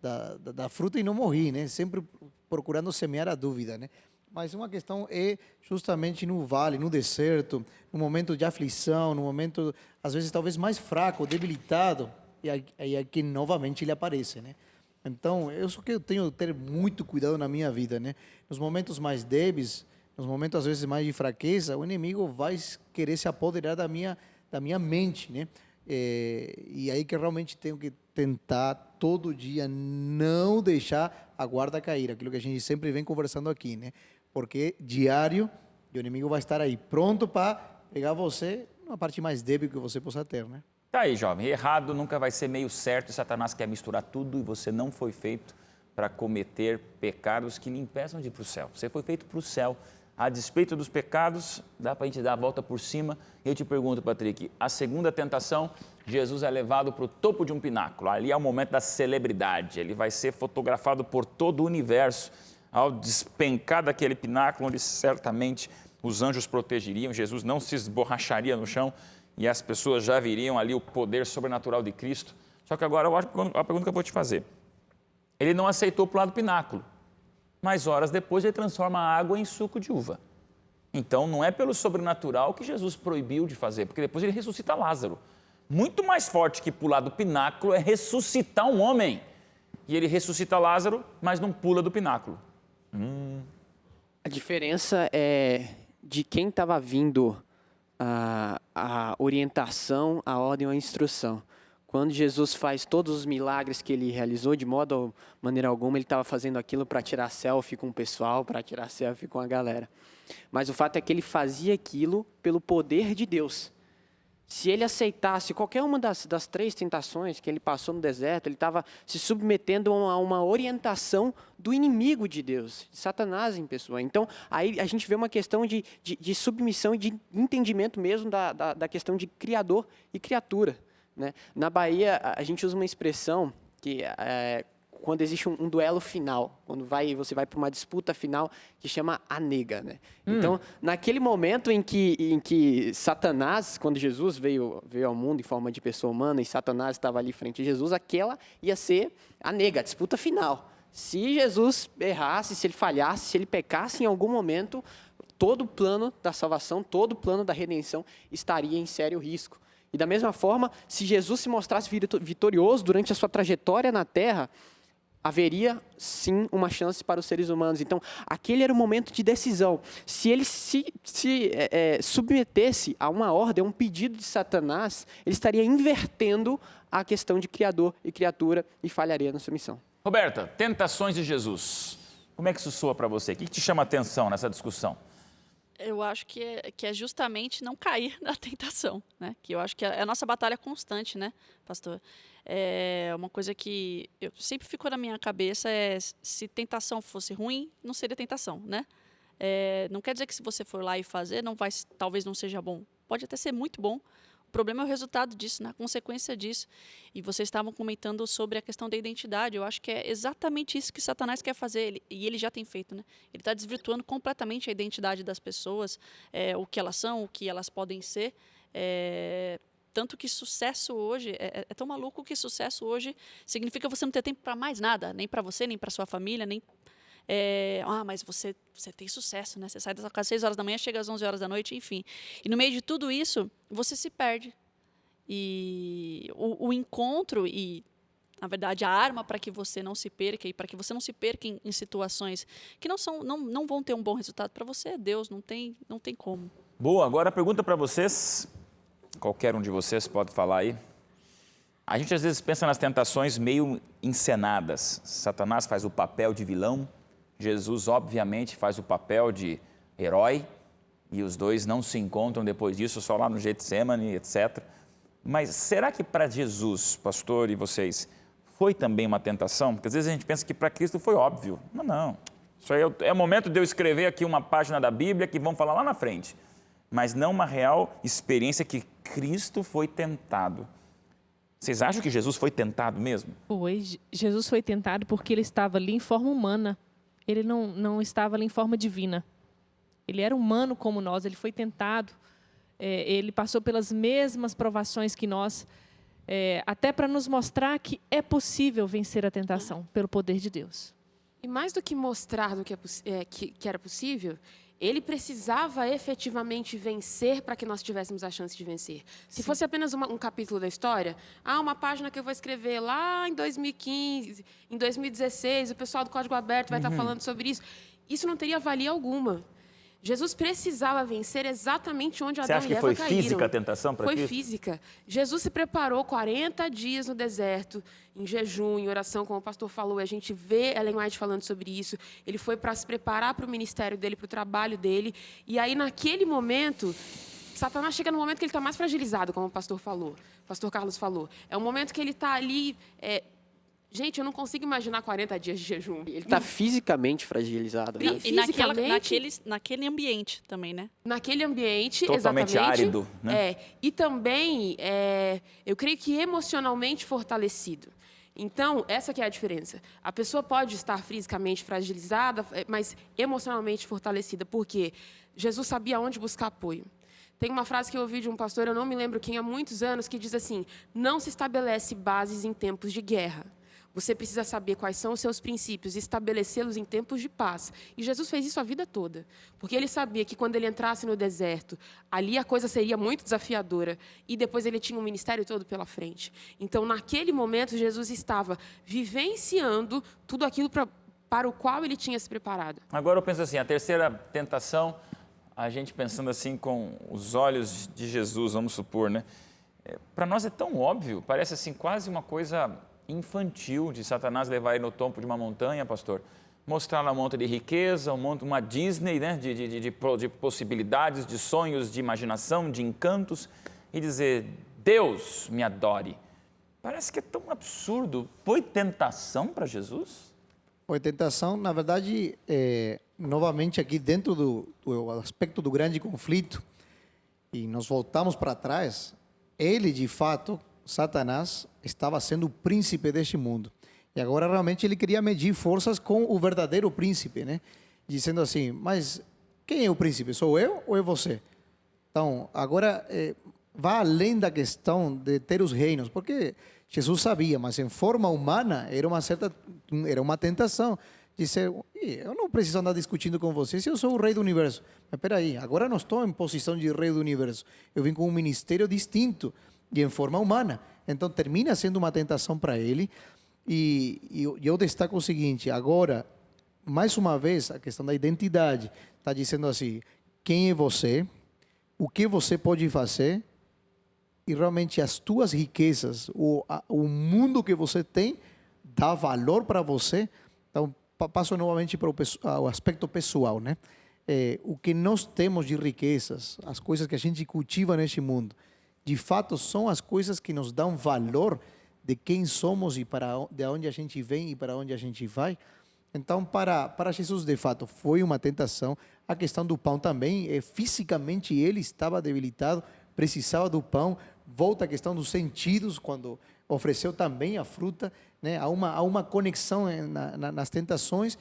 da fruta e não morri, né? Sempre procurando semear a dúvida, né? Mas uma questão é justamente no vale, no deserto, no momento de aflição, no momento, às vezes, talvez mais fraco, debilitado, e aí aqui novamente ele aparece, né? Então, isso que eu tenho que ter muito cuidado na minha vida, né? Nos momentos mais débeis, nos momentos às vezes mais de fraqueza, o inimigo vai querer se apoderar da minha mente, né? E aí que realmente tenho que tentar todo dia não deixar a guarda cair, aquilo que a gente sempre vem conversando aqui, né? Porque diário o inimigo vai estar aí pronto para pegar você numa parte mais débil que você possa ter, né? Tá aí, jovem, errado nunca vai ser meio certo, e Satanás quer misturar tudo, e você não foi feito para cometer pecados que lhe impeçam de ir para o céu. Você foi feito para o céu. A despeito dos pecados, dá para a gente dar a volta por cima. Eu te pergunto, Patrick, a segunda tentação, Jesus é levado para o topo de um pináculo. Ali é o momento da celebridade. Ele vai ser fotografado por todo o universo. Ao despencar daquele pináculo, onde certamente os anjos protegeriam, Jesus não se esborracharia no chão, e as pessoas já viriam ali o poder sobrenatural de Cristo. Só que agora a pergunta que eu vou te fazer. Ele não aceitou pular do pináculo, mas horas depois ele transforma a água em suco de uva. Então não é pelo sobrenatural que Jesus proibiu de fazer, porque depois ele ressuscita Lázaro. Muito mais forte que pular do pináculo é ressuscitar um homem. E ele ressuscita Lázaro, mas não pula do pináculo. A diferença é de quem estava vindo a orientação, a ordem ou a instrução. Quando Jesus faz todos os milagres que ele realizou, de maneira alguma, ele estava fazendo aquilo para tirar selfie com o pessoal, para tirar selfie com a galera. Mas o fato é que ele fazia aquilo pelo poder de Deus. Se ele aceitasse qualquer uma das 3 tentações que ele passou no deserto, ele estava se submetendo a uma orientação do inimigo de Deus, de Satanás em pessoa. Então, aí a gente vê uma questão de submissão e de entendimento mesmo da questão de criador e criatura, né? Na Bahia, a gente usa uma expressão que quando existe um duelo final, quando você vai para uma disputa final, que chama a nega, né? Então, naquele momento em que Satanás, quando Jesus veio ao mundo em forma de pessoa humana, e Satanás estava ali frente a Jesus, aquela ia ser a nega, a disputa final. Se Jesus errasse, se ele falhasse, se ele pecasse em algum momento, todo o plano da salvação, todo o plano da redenção estaria em sério risco. E da mesma forma, se Jesus se mostrasse vitorioso durante a sua trajetória na Terra, haveria, sim, uma chance para os seres humanos. Então, aquele era o momento de decisão. Se ele se submetesse a uma ordem, a um pedido de Satanás, ele estaria invertendo a questão de criador e criatura e falharia na sua missão. Roberta, tentações de Jesus. Como é que isso soa para você? O que te chama a atenção nessa discussão? Eu acho que é justamente não cair na tentação, né? Que eu acho que é a nossa batalha constante, né, pastor? É uma coisa que eu sempre ficou na minha cabeça se tentação fosse ruim, não seria tentação, né? Não quer dizer que se você for lá e fazer, talvez não seja bom. Pode até ser muito bom. O problema é o resultado disso, né? A consequência disso. E vocês estavam comentando sobre a questão da identidade. Eu acho que é exatamente isso que Satanás quer fazer. E ele já tem feito, né? Ele está desvirtuando completamente a identidade das pessoas, o que elas são, o que elas podem ser. Tanto que sucesso hoje, é tão maluco que sucesso hoje significa você não ter tempo para mais nada, nem para você, nem para sua família, nem Mas você tem sucesso, né? Você sai da sua casa às 6 horas da manhã, chega às 11 horas da noite, enfim. E no meio de tudo isso, você se perde. E o encontro e, na verdade, a arma para que você não se perca e para que você não se perca em situações que não vão ter um bom resultado para você é Deus, não tem como. Boa, agora a pergunta para vocês, qualquer um de vocês pode falar aí. A gente às vezes pensa nas tentações meio encenadas. Satanás faz o papel de vilão, Jesus obviamente faz o papel de herói, e os dois não se encontram depois disso, só lá no Getsemane, etc. Mas será que para Jesus, pastor e vocês, foi também uma tentação? Porque às vezes a gente pensa que para Cristo foi óbvio. Não. Isso aí é o momento de eu escrever aqui uma página da Bíblia que vão falar lá na frente. Mas não uma real experiência que Cristo foi tentado. Vocês acham que Jesus foi tentado mesmo? Jesus foi tentado porque ele estava ali em forma humana. Ele não estava ali em forma divina. Ele era humano como nós, ele foi tentado. Ele passou pelas mesmas provações que nós, até para nos mostrar que é possível vencer a tentação pelo poder de Deus. E mais do que mostrar que era possível, ele precisava efetivamente vencer para que nós tivéssemos a chance de vencer. Se fosse apenas um capítulo da história, uma página que eu vou escrever lá em 2015, em 2016, o pessoal do Código Aberto vai estar falando sobre isso. Isso não teria valia alguma. Jesus precisava vencer exatamente onde Adão e Eva caíram. Você acha que foi física a tentação para Cristo? Foi física. Jesus se preparou 40 dias no deserto, em jejum, em oração, como o pastor falou, e a gente vê Ellen White falando sobre isso. Ele foi para se preparar para o ministério dele, para o trabalho dele, e aí naquele momento, Satanás chega no momento que ele está mais fragilizado, como o pastor Carlos falou. É um momento que ele está ali... Gente, eu não consigo imaginar 40 dias de jejum. Ele está fisicamente fragilizado. Né? E naquele ambiente também, né? Naquele ambiente, totalmente exatamente. Árido, né? E também, eu creio que emocionalmente fortalecido. Então, essa que é a diferença. A pessoa pode estar fisicamente fragilizada, mas emocionalmente fortalecida. Por quê? Jesus sabia onde buscar apoio. Tem uma frase que eu ouvi de um pastor, eu não me lembro quem, há muitos anos, que diz assim: não se estabelece bases em tempos de guerra. Você precisa saber quais são os seus princípios e estabelecê-los em tempos de paz. E Jesus fez isso a vida toda. Porque ele sabia que quando ele entrasse no deserto, ali a coisa seria muito desafiadora. E depois ele tinha um ministério todo pela frente. Então, naquele momento, Jesus estava vivenciando tudo aquilo para o qual ele tinha se preparado. Agora eu penso assim, a terceira tentação, a gente pensando assim com os olhos de Jesus, vamos supor, né? Para nós é tão óbvio, parece assim quase uma coisa infantil de Satanás levar ele no topo de uma montanha, pastor, mostrar uma monta de riqueza, uma Disney, né, de possibilidades, de sonhos, de imaginação, de encantos, e dizer: Deus me adore. Parece que é tão absurdo. Foi tentação para Jesus? Foi tentação, na verdade, novamente aqui dentro do aspecto do grande conflito, e nós voltamos para trás, ele de fato, Satanás, estava sendo o príncipe deste mundo. E agora realmente ele queria medir forças com o verdadeiro príncipe, né? Dizendo assim: mas quem é o príncipe? Sou eu ou é você? Então, agora vá além da questão de ter os reinos, porque Jesus sabia, mas em forma humana era uma tentação. Dizer: eu não preciso andar discutindo com você se eu sou o rei do universo. Mas espera aí, agora não estou em posição de rei do universo. Eu vim com um ministério distinto e em forma humana. Então termina sendo uma tentação para ele. E eu destaco o seguinte: agora, mais uma vez, a questão da identidade está dizendo assim: quem é você, o que você pode fazer, e realmente as tuas riquezas, o mundo que você tem, dá valor para você. Então, passo novamente para o aspecto pessoal, né? O que nós temos de riquezas, as coisas que a gente cultiva neste mundo, de fato são as coisas que nos dão valor de quem somos e de onde a gente vem e para onde a gente vai. Então, para Jesus, de fato, foi uma tentação. A questão do pão também, fisicamente ele estava debilitado, precisava do pão. Volta a questão dos sentidos, quando ofereceu também a fruta, né? Há uma conexão nas tentações.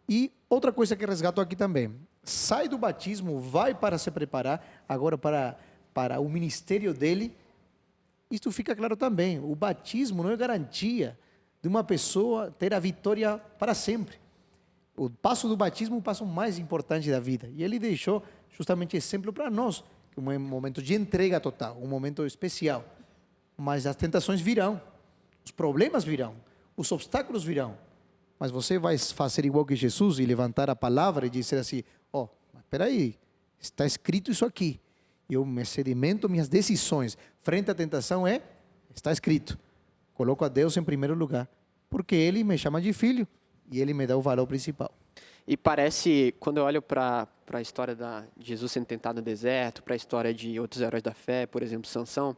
E outra coisa que resgato aqui também: sai do batismo, vai para se preparar agora para o ministério dele. Isto fica claro também: o batismo não é garantia de uma pessoa ter a vitória para sempre. o passo do batismo é o passo mais importante da vida. E ele deixou justamente exemplo para nós, um momento de entrega total, um momento especial. Mas as tentações virão, os problemas virão, os obstáculos virão. Mas você vai fazer igual que Jesus e levantar a palavra e dizer assim, espera aí, está escrito isso aqui. Eu me sedimento minhas decisões frente à tentação está escrito. Coloco a Deus em primeiro lugar, porque Ele me chama de filho e Ele me dá o valor principal. E parece, quando eu olho para a história de Jesus sendo tentado no deserto, para a história de outros heróis da fé, por exemplo, Sansão,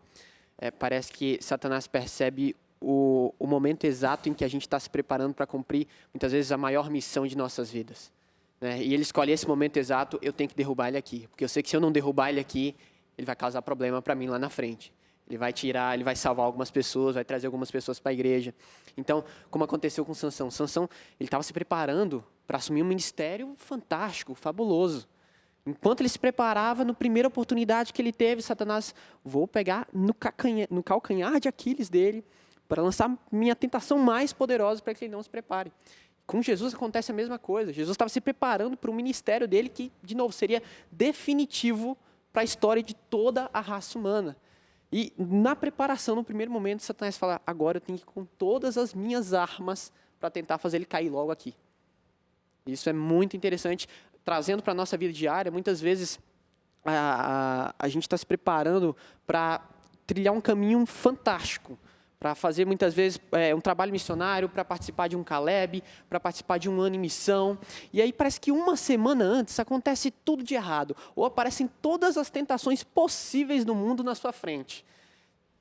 parece que Satanás percebe o momento exato em que a gente está se preparando para cumprir, muitas vezes, a maior missão de nossas vidas. Né? E ele escolhe esse momento exato, eu tenho que derrubar ele aqui. Porque eu sei que se eu não derrubar ele aqui, ele vai causar problema para mim lá na frente. Ele vai salvar algumas pessoas, vai trazer algumas pessoas para a igreja. Então, como aconteceu com Sansão. Sansão, ele estava se preparando para assumir um ministério fantástico, fabuloso. Enquanto ele se preparava, na primeira oportunidade que ele teve, Satanás, vou pegar no calcanhar de Aquiles dele, para lançar minha tentação mais poderosa para que ele não se prepare. Com Jesus acontece a mesma coisa. Jesus estava se preparando para o ministério dele que, de novo, seria definitivo para a história de toda a raça humana. E na preparação, no primeiro momento, Satanás fala, agora eu tenho que ir com todas as minhas armas para tentar fazer ele cair logo aqui. Isso é muito interessante. Trazendo para a nossa vida diária, muitas vezes a gente está se preparando para trilhar um caminho fantástico, para fazer, muitas vezes, um trabalho missionário, para participar de um Caleb, para participar de um ano em missão. E aí parece que uma semana antes acontece tudo de errado, ou aparecem todas as tentações possíveis do mundo na sua frente.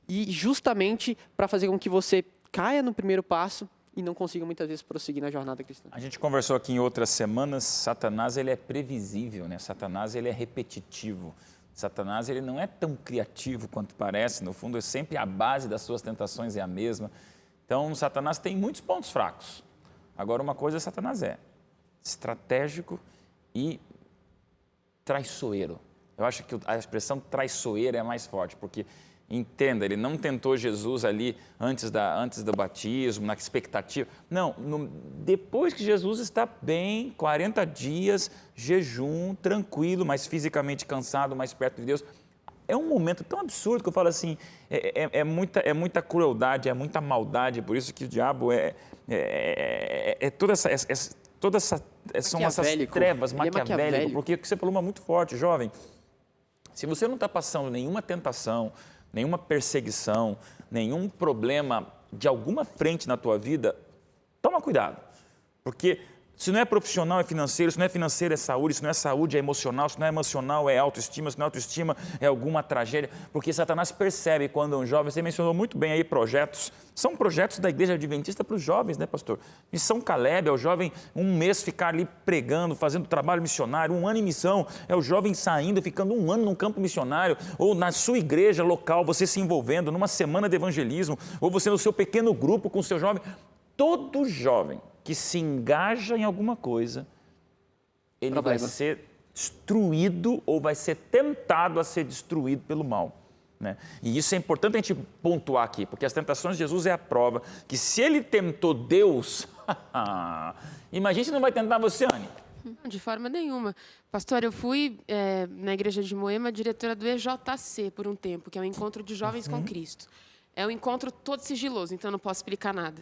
E justamente para fazer com que você caia no primeiro passo e não consiga, muitas vezes, prosseguir na jornada cristã. A gente conversou aqui em outras semanas, Satanás ele é previsível, né? Satanás ele é repetitivo. Satanás ele não é tão criativo quanto parece, no fundo, sempre a base das suas tentações é a mesma. Então, Satanás tem muitos pontos fracos. Agora, uma coisa Satanás é estratégico e traiçoeiro. Eu acho que a expressão traiçoeiro é mais forte, porque, entenda, ele não tentou Jesus ali antes do batismo, na expectativa. Não, depois que Jesus está bem, 40 dias, jejum, tranquilo, mas fisicamente cansado, mais perto de Deus. É um momento tão absurdo que eu falo assim, é muita crueldade, é muita maldade, por isso que o diabo são essas trevas maquiavélicas, porque o que você falou é muito forte, jovem. Se você não está passando nenhuma tentação, nenhuma perseguição, nenhum problema de alguma frente na tua vida, toma cuidado, porque se não é profissional é financeiro, se não é financeiro é saúde, se não é saúde é emocional, se não é emocional é autoestima, se não é autoestima é alguma tragédia, porque Satanás percebe quando um jovem, você mencionou muito bem aí projetos, são projetos da Igreja Adventista para os jovens, né, pastor? Missão Caleb, é o jovem um mês ficar ali pregando, fazendo trabalho missionário, um ano em missão, é o jovem saindo, ficando um ano num campo missionário, ou na sua igreja local, você se envolvendo numa semana de evangelismo, ou você no seu pequeno grupo com o seu jovem. Todo jovem que se engaja em alguma coisa, ele vai ser destruído ou vai ser tentado a ser destruído pelo mal. Né? E isso é importante a gente pontuar aqui, porque as tentações de Jesus é a prova que se ele tentou Deus, imagine se não vai tentar você, Anny. De forma nenhuma. Pastor, eu fui na igreja de Moema diretora do EJC por um tempo, que é o Encontro de Jovens com Cristo. É um encontro todo sigiloso, então eu não posso explicar nada.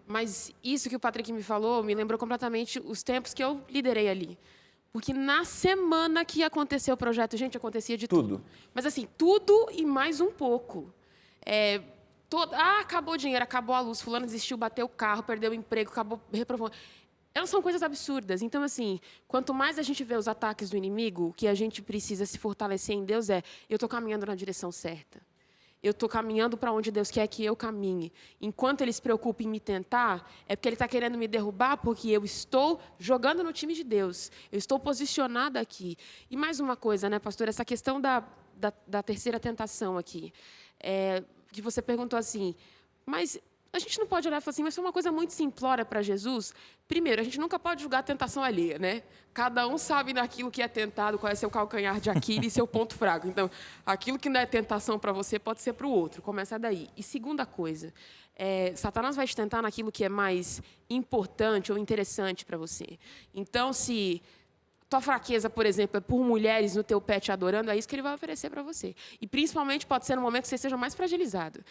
Mas isso que o Patrick me falou me lembrou completamente os tempos que eu liderei ali. Porque na semana que aconteceu o projeto, gente, acontecia de tudo. Mas assim, tudo e mais um pouco. Acabou o dinheiro, acabou a luz, fulano desistiu, bateu o carro, perdeu o emprego, acabou, reprovou. Elas são coisas absurdas. Então, assim, quanto mais a gente vê os ataques do inimigo, o que a gente precisa se fortalecer em Deus eu estou caminhando na direção certa. Eu estou caminhando para onde Deus quer que eu caminhe. Enquanto Ele se preocupa em me tentar, é porque Ele está querendo me derrubar, porque eu estou jogando no time de Deus. Eu estou posicionada aqui. E mais uma coisa, né, pastor? Essa questão da terceira tentação aqui. Que você perguntou assim, mas a gente não pode olhar e falar assim, mas foi uma coisa muito simplória para Jesus. Primeiro, a gente nunca pode julgar a tentação alheia, né? Cada um sabe naquilo que é tentado, qual é seu calcanhar de Aquiles e seu ponto fraco. Então, aquilo que não é tentação para você pode ser para o outro. Começa daí. E segunda coisa, Satanás vai te tentar naquilo que é mais importante ou interessante para você. Então, se tua fraqueza, por exemplo, é por mulheres no teu pé te adorando, é isso que ele vai oferecer para você. E principalmente pode ser no momento que você seja mais fragilizado.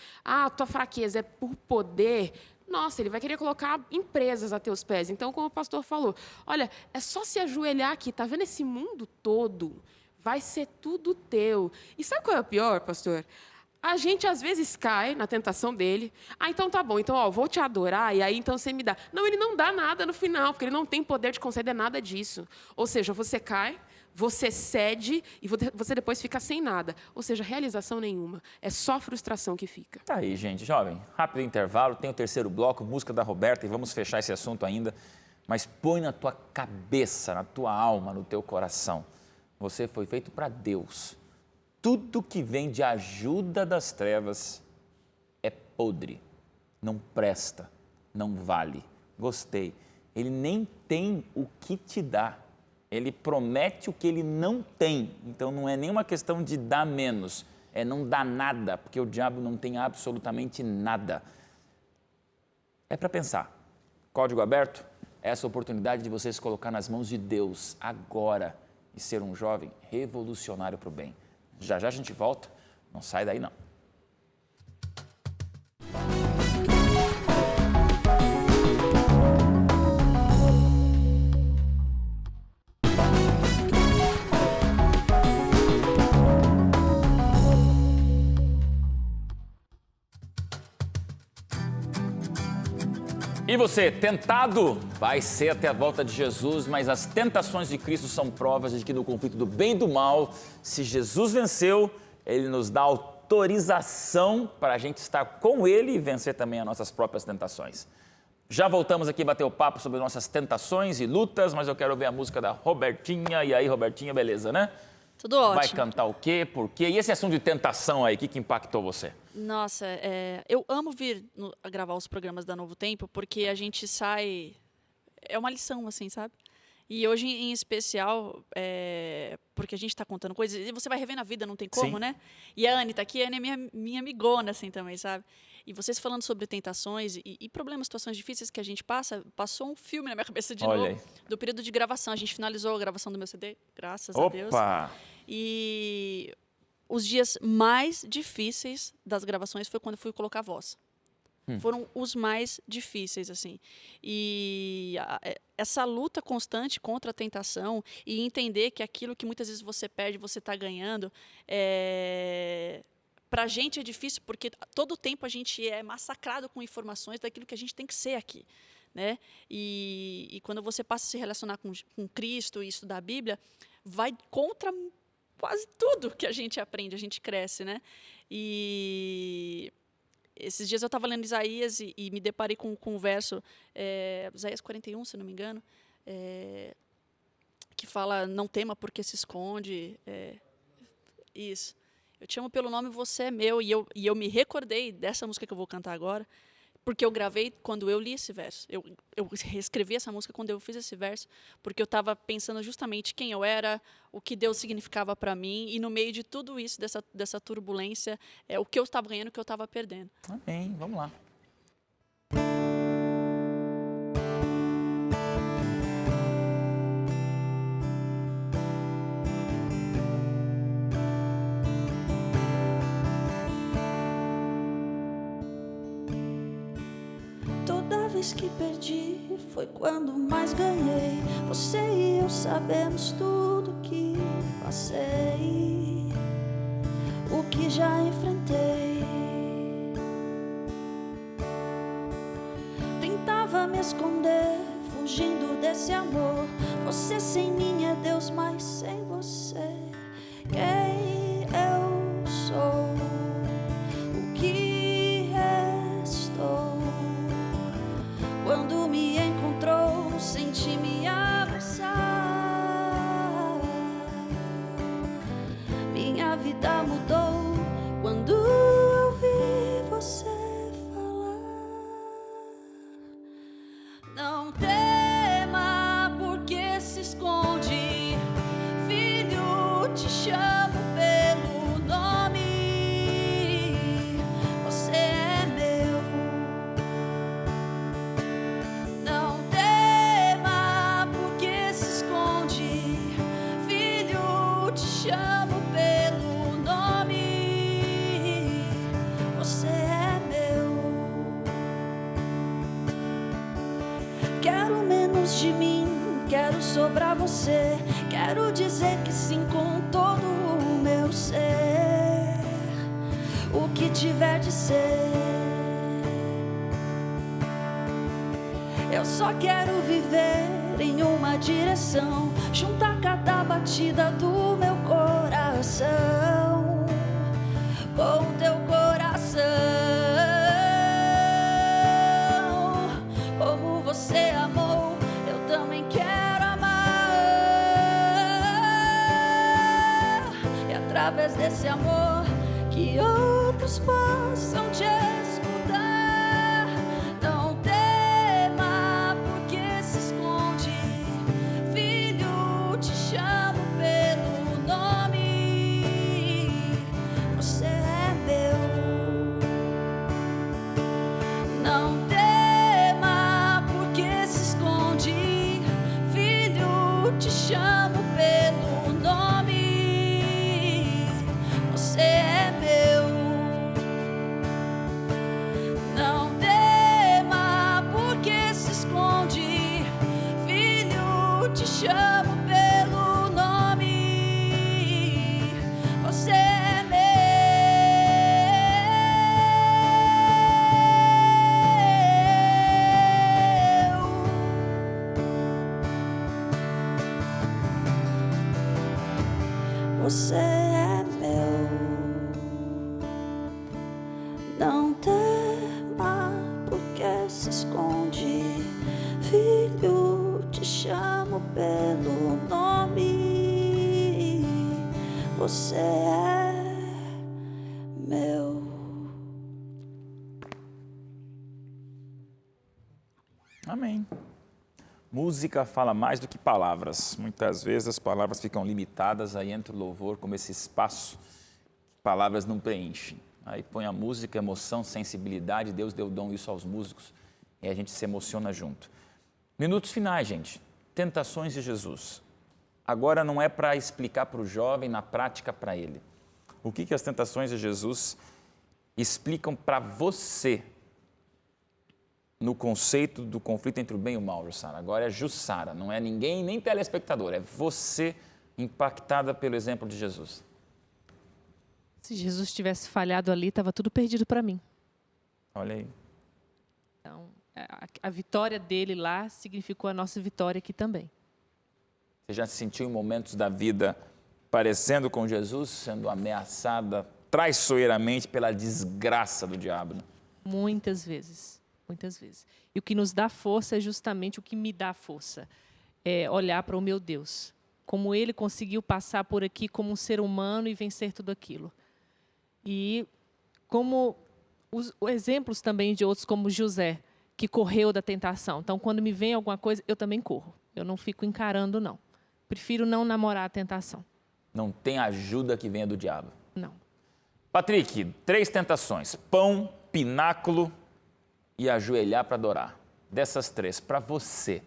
Tua fraqueza é por poder. Nossa, ele vai querer colocar empresas a teus pés. Então, como o pastor falou, olha, é só se ajoelhar aqui, tá vendo esse mundo todo? Vai ser tudo teu. E sabe qual é o pior, pastor? A gente, às vezes, cai na tentação dele. Então tá bom, então, vou te adorar, e aí então você me dá. Não, ele não dá nada no final, porque ele não tem poder de conceder nada disso. Ou seja, você cai, você cede, e você depois fica sem nada. Ou seja, realização nenhuma. É só frustração que fica. Tá aí, gente. Jovem, rápido intervalo, tem o terceiro bloco, música da Roberta, e vamos fechar esse assunto ainda. Mas põe na tua cabeça, na tua alma, no teu coração. Você foi feito para Deus. Tudo que vem de ajuda das trevas é podre, não presta, não vale. Gostei. Ele nem tem o que te dá. Ele promete o que ele não tem. Então não é nenhuma questão de dar menos, é não dar nada, porque o diabo não tem absolutamente nada. É para pensar. Código aberto? Essa oportunidade de você se colocar nas mãos de Deus agora e ser um jovem revolucionário para o bem. Já já a gente volta, não sai daí não. E você, tentado? Vai ser até a volta de Jesus, mas as tentações de Cristo são provas de que no conflito do bem e do mal, se Jesus venceu, Ele nos dá autorização para a gente estar com Ele e vencer também as nossas próprias tentações. Já voltamos aqui a bater o papo sobre nossas tentações e lutas, mas eu quero ver a música da Robertinha. E aí, Robertinha, beleza, né? Tudo ótimo. Vai cantar o quê, por quê? E esse assunto de tentação aí, o que impactou você? Nossa, eu amo vir a gravar os programas da Novo Tempo, porque a gente sai... É uma lição, assim, sabe? E hoje, em especial, porque a gente está contando coisas, e você vai revendo a vida, não tem como, Sim. né? E a Anny tá aqui, a Anny é minha amigona, assim, também, sabe? E vocês falando sobre tentações e problemas, situações difíceis que a gente passou um filme na minha cabeça de Olha novo, aí. do período de gravação. A gente finalizou a gravação do meu CD, graças a Deus. Opa! E os dias mais difíceis das gravações foi quando eu fui colocar a voz. Foram os mais difíceis, assim. E essa luta constante contra a tentação e entender que aquilo que muitas vezes você perde, você está ganhando, para a gente é difícil, porque todo o tempo a gente é massacrado com informações daquilo que a gente tem que ser aqui, né? E quando você passa a se relacionar com Cristo e estudar a Bíblia, vai contra quase tudo que a gente aprende, a gente cresce, né? E esses dias eu estava lendo Isaías e me deparei com um verso, Isaías 41, se não me engano, que fala, não tema porque se esconde. Isso. Eu te amo pelo nome, você é meu. E eu me recordei dessa música que eu vou cantar agora, porque eu gravei quando eu li esse verso. Eu reescrevi essa música quando eu fiz esse verso, porque eu estava pensando justamente quem eu era, o que Deus significava para mim, e no meio de tudo isso, dessa turbulência, o que eu estava ganhando, o que eu estava perdendo. Amém, vamos lá. Que perdi foi quando mais ganhei. Você e eu sabemos tudo que passei, o que já enfrentei. Tentava me esconder, fugindo desse amor. Você sem mim é Deus, mas sem você, quem eu sou? O que restou? Quando me encontrou, senti me abraçar. Minha vida mudou quando eu vi você falar. Não tema porque se esconde, filho, te chamo quero sobrar você. Quero dizer que sim com todo o meu ser. O que tiver de ser. Eu só quero viver em uma direção, juntar cada batida do meu coração com o teu coração. Como você amou, eu também quero amar. E através desse amor que outros possam te escutar. Não tema porque se esconde, filho, te chamo pelo nome. Você é meu. Não tema porque se esconde, filho, te chamo pelo nome. Você é meu. Não tema porque se esconde, filho, te chamo pelo nome. Você é meu. Você é meu. Não tema porque se esconde, filho, te chamo pelo nome. Você é meu. Amém. Música fala mais do que palavras. Muitas vezes as palavras ficam limitadas, aí entra o louvor como esse espaço que palavras não preenchem. Aí põe a música, emoção, sensibilidade, Deus deu dom isso aos músicos e a gente se emociona junto. Minutos finais, gente. Tentações de Jesus. Agora não é para explicar para o jovem, na prática para ele. O que as tentações de Jesus explicam para você no conceito do conflito entre o bem e o mal, Jussara? Agora é Jussara, não é ninguém, nem telespectador, é você impactada pelo exemplo de Jesus. Se Jesus tivesse falhado ali, estava tudo perdido para mim. Olha aí. Então, a vitória dele lá significou a nossa vitória aqui também. Você já se sentiu em momentos da vida parecendo com Jesus, sendo ameaçada traiçoeiramente pela desgraça do diabo? Né? Muitas vezes, muitas vezes. E o que nos dá força é justamente o que me dá força. É olhar para o meu Deus. Como ele conseguiu passar por aqui como um ser humano e vencer tudo aquilo. E como os exemplos também de outros, como José, que correu da tentação. Então, quando me vem alguma coisa, eu também corro. Eu não fico encarando, não. Prefiro não namorar a tentação. Não tem ajuda que venha do diabo. Não. Patrick, 3 tentações. Pão, pináculo e ajoelhar para adorar. Dessas 3, para você,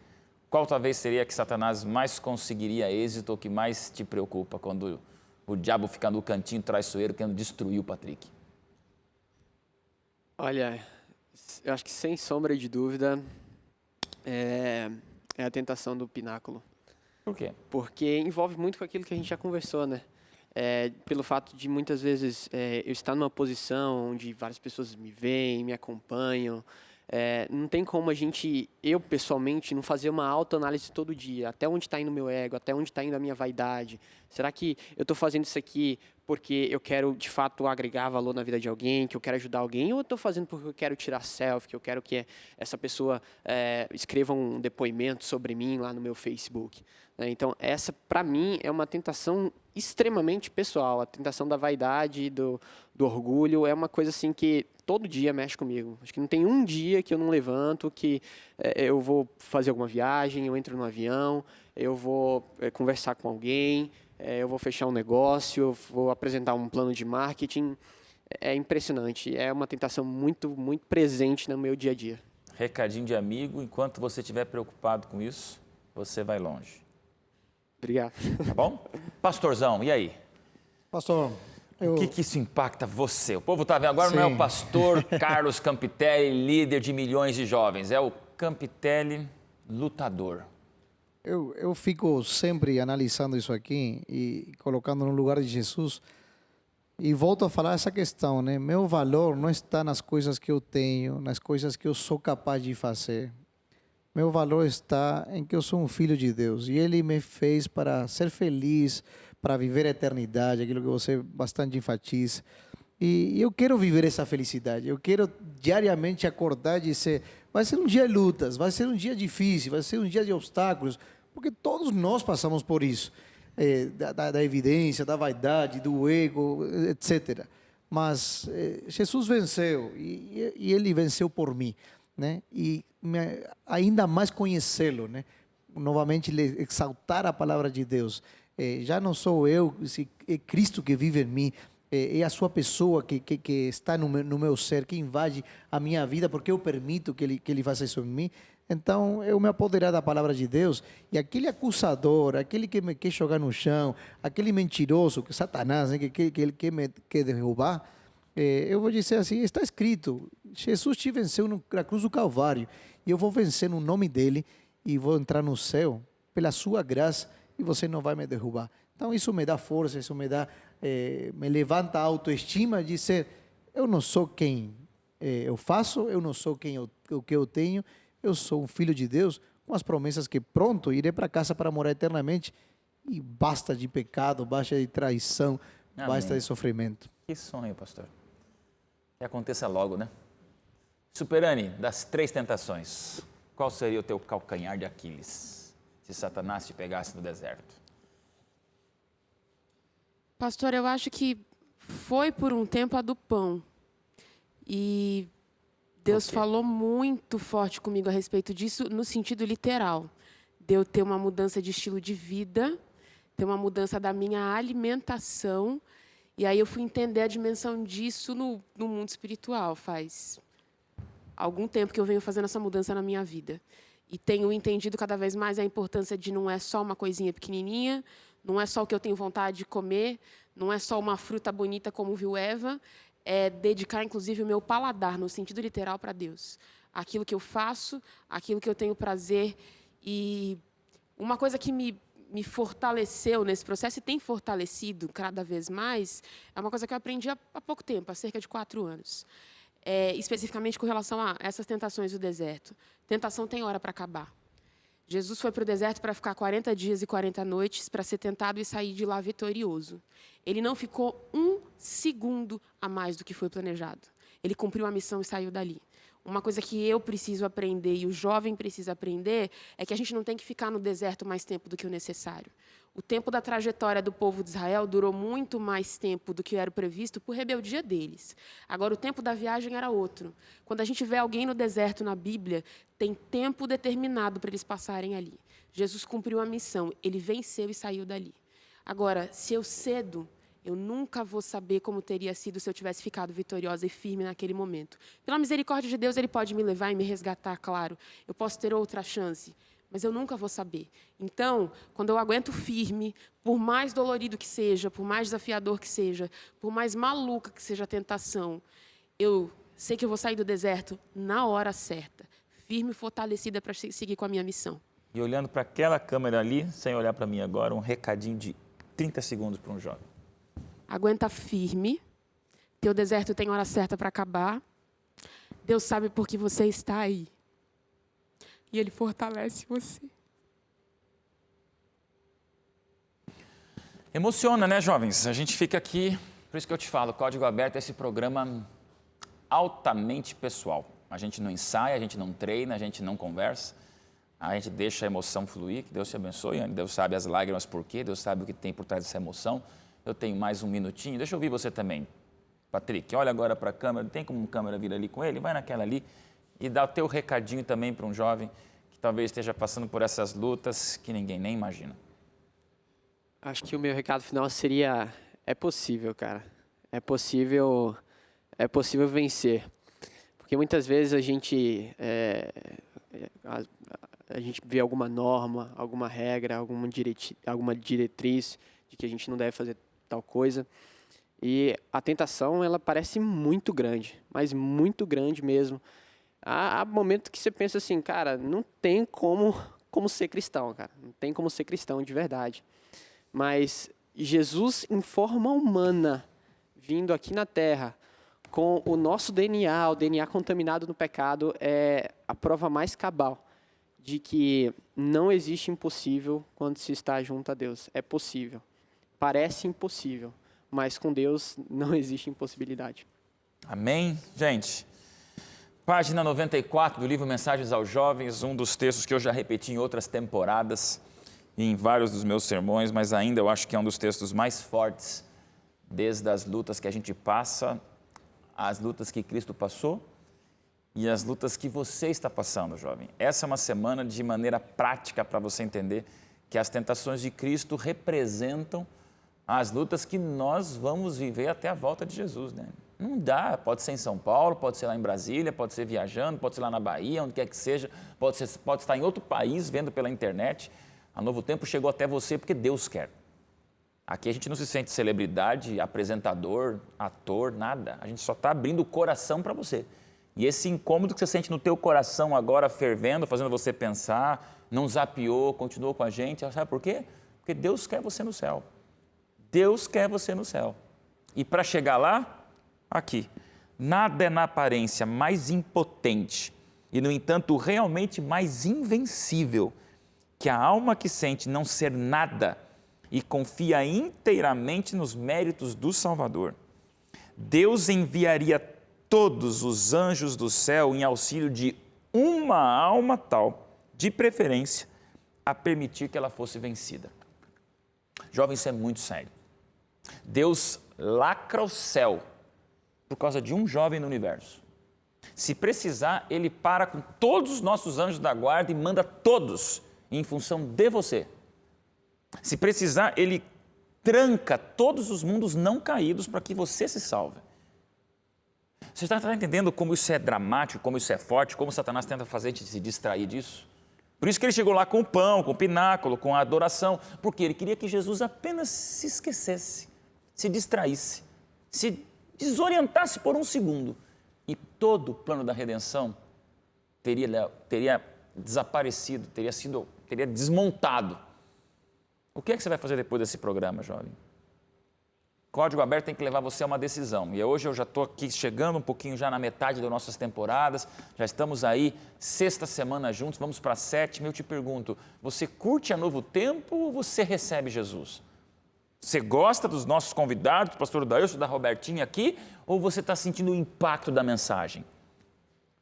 qual talvez seria a que Satanás mais conseguiria êxito ou que mais te preocupa quando o diabo fica no cantinho traiçoeiro querendo destruir o Patrick? Olha, eu acho que sem sombra de dúvida é a tentação do pináculo. Por quê? Porque envolve muito com aquilo que a gente já conversou, né? Pelo fato de muitas vezes eu estar numa posição onde várias pessoas me veem, me acompanham. Não tem como eu pessoalmente, não fazer uma autoanálise todo dia. Até onde está indo o meu ego, até onde está indo a minha vaidade. Será que eu estou fazendo isso aqui porque eu quero, de fato, agregar valor na vida de alguém, que eu quero ajudar alguém? Ou eu estou fazendo porque eu quero tirar selfie, que eu quero que essa pessoa escreva um depoimento sobre mim lá no meu Facebook? Então, essa, para mim, é uma tentação extremamente pessoal. A tentação da vaidade, do orgulho, é uma coisa assim que todo dia mexe comigo. Acho que não tem um dia que eu não levanto, que eu vou fazer alguma viagem, eu entro no avião, eu vou conversar com alguém, eu vou fechar um negócio, eu vou apresentar um plano de marketing. É impressionante. É uma tentação muito, muito presente no meu dia a dia. Recadinho de amigo, enquanto você estiver preocupado com isso, você vai longe. Obrigado. Tá bom? Pastorzão, e aí? Pastor, eu... O que isso impacta você? O povo está vendo agora, não é o pastor Carlos Campitelli, líder de milhões de jovens, é o Campitelli lutador. eu fico sempre analisando isso aqui e colocando no lugar de Jesus e volto a falar essa questão, né? Meu valor não está nas coisas que eu tenho, nas coisas que eu sou capaz de fazer. Meu valor está em que eu sou um filho de Deus e Ele me fez para ser feliz, para viver a eternidade, aquilo que você bastante enfatiza. E eu quero viver essa felicidade. Eu quero diariamente acordar e dizer, vai ser um dia de lutas, vai ser um dia difícil, vai ser um dia de obstáculos, porque todos nós passamos por isso, da evidência, da vaidade, do ego, etc. Mas Jesus venceu e Ele venceu por mim, né? E ainda mais conhecê-lo, né? Novamente exaltar a palavra de Deus. Já não sou eu, é Cristo que vive em mim. É a sua pessoa que está no meu ser, que invade a minha vida, porque eu permito que ele faça isso em mim. Então, eu me apoderar da palavra de Deus, e aquele acusador, aquele que me quer jogar no chão, aquele mentiroso, que Satanás, né, que quer me quer derrubar, eu vou dizer assim, está escrito, Jesus te venceu na cruz do Calvário, e eu vou vencer no nome dele, e vou entrar no céu, pela sua graça, e você não vai me derrubar. Então, isso me dá força, isso me levanta a autoestima de dizer, eu não sou quem eu faço, eu não sou o que eu tenho, eu sou um filho de Deus, com as promessas que pronto irei para casa para morar eternamente, e basta de pecado, basta de traição, Amém. basta de sofrimento. Que sonho, pastor. Que aconteça logo, né? Superani, das 3 tentações, qual seria o teu calcanhar de Aquiles, se Satanás te pegasse no deserto? Pastor, eu acho que foi por um tempo a do pão. E Deus falou muito forte comigo a respeito disso, no sentido literal. De eu ter uma mudança de estilo de vida, ter uma mudança da minha alimentação. E aí eu fui entender a dimensão disso no mundo espiritual. Faz algum tempo que eu venho fazendo essa mudança na minha vida. E tenho entendido cada vez mais a importância de não é só uma coisinha pequenininha, não é só o que eu tenho vontade de comer, não é só uma fruta bonita como viu Eva, é dedicar, inclusive, o meu paladar, no sentido literal, para Deus. Aquilo que eu faço, aquilo que eu tenho prazer. E uma coisa que me fortaleceu nesse processo, e tem fortalecido cada vez mais, é uma coisa que eu aprendi há pouco tempo, há cerca de 4 anos. Especificamente com relação a essas tentações do deserto. Tentação tem hora para acabar. Jesus foi para o deserto para ficar 40 dias e 40 noites, para ser tentado e sair de lá vitorioso. Ele não ficou 1 segundo a mais do que foi planejado. Ele cumpriu a missão e saiu dali. Uma coisa que eu preciso aprender e o jovem precisa aprender é que a gente não tem que ficar no deserto mais tempo do que o necessário. O tempo da trajetória do povo de Israel durou muito mais tempo do que era previsto por rebeldia deles. Agora, o tempo da viagem era outro. Quando a gente vê alguém no deserto na Bíblia, tem tempo determinado para eles passarem ali. Jesus cumpriu a missão, ele venceu e saiu dali. Agora, se eu cedo, eu nunca vou saber como teria sido se eu tivesse ficado vitoriosa e firme naquele momento. Pela misericórdia de Deus, ele pode me levar e me resgatar, claro. Eu posso ter outra chance, mas eu nunca vou saber. Então, quando eu aguento firme, por mais dolorido que seja, por mais desafiador que seja, por mais maluca que seja a tentação, eu sei que eu vou sair do deserto na hora certa, firme e fortalecida para seguir com a minha missão. E olhando para aquela câmera ali, sem olhar para mim agora, um recadinho de 30 segundos para um jovem. Aguenta firme, teu deserto tem hora certa para acabar, Deus sabe por que você está aí. E Ele fortalece você. Emociona, né, jovens? A gente fica aqui, por isso que eu te falo, Código Aberto é esse programa altamente pessoal. A gente não ensaia, a gente não treina, a gente não conversa, a gente deixa a emoção fluir, que Deus te abençoe, Deus sabe as lágrimas por quê, Deus sabe o que tem por trás dessa emoção. Eu tenho mais um minutinho, deixa eu ouvir você também, Patrick, olha agora para a câmera, tem como a câmera vir ali com ele? Vai naquela ali e dá o teu recadinho também para um jovem que talvez esteja passando por essas lutas que ninguém nem imagina. Acho que o meu recado final seria, é possível, cara. É possível vencer. Porque muitas vezes a gente vê alguma norma, alguma regra, alguma diretriz de que a gente não deve fazer tal coisa. E a tentação, ela parece muito grande, mas muito grande mesmo. Há momentos que você pensa assim, cara, não tem como como ser cristão, cara. Não tem como ser cristão de verdade. Mas Jesus, em forma humana, vindo aqui na Terra, com o nosso DNA, o DNA contaminado no pecado, é a prova mais cabal de que não existe impossível quando se está junto a Deus. É possível. Parece impossível, mas com Deus não existe impossibilidade. Amém? Gente, página 94 do livro Mensagens aos Jovens, um dos textos que eu já repeti em outras temporadas e em vários dos meus sermões, mas ainda eu acho que é um dos textos mais fortes, desde as lutas que a gente passa, as lutas que Cristo passou e as lutas que você está passando, jovem. Essa é uma semana de maneira prática para você entender que as tentações de Cristo representam as lutas que nós vamos viver até a volta de Jesus, né? Não dá, pode ser em São Paulo, pode ser lá em Brasília, pode ser viajando, pode ser lá na Bahia, onde quer que seja, pode estar em outro país vendo pela internet. A Novo Tempo chegou até você porque Deus quer. Aqui a gente não se sente celebridade, apresentador, ator, nada. A gente só está abrindo o coração para você. E esse incômodo que você sente no teu coração agora fervendo, fazendo você pensar, não zapeou, continuou com a gente, sabe por quê? Porque Deus quer você no céu. Deus quer você no céu. E para chegar lá, aqui, nada é na aparência mais impotente e, no entanto, realmente mais invencível que a alma que sente não ser nada e confia inteiramente nos méritos do Salvador. Deus enviaria todos os anjos do céu em auxílio de uma alma tal, de preferência, a permitir que ela fosse vencida. Jovem, isso é muito sério. Deus lacra o céu por causa de um jovem no universo. Se precisar, Ele para com todos os nossos anjos da guarda e manda todos em função de você. Se precisar, Ele tranca todos os mundos não caídos para que você se salve. Você está entendendo como isso é dramático, como isso é forte, como Satanás tenta fazer a gente se distrair disso? Por isso que ele chegou lá com o pão, com o pináculo, com a adoração, porque ele queria que Jesus apenas se esquecesse, se distraísse, se desorientasse por um segundo. E todo o plano da redenção teria desaparecido, teria desmontado. O que é que você vai fazer depois desse programa, jovem? Código Aberto tem que levar você a uma decisão. E hoje eu já estou aqui chegando um pouquinho já na metade das nossas temporadas, já estamos aí, 6ª semana juntos, vamos para a 7ª. Eu te pergunto, você curte a Novo Tempo ou você recebe Jesus? Você gosta dos nossos convidados, do pastor Dailson, da Robertinha aqui, ou você está sentindo o impacto da mensagem?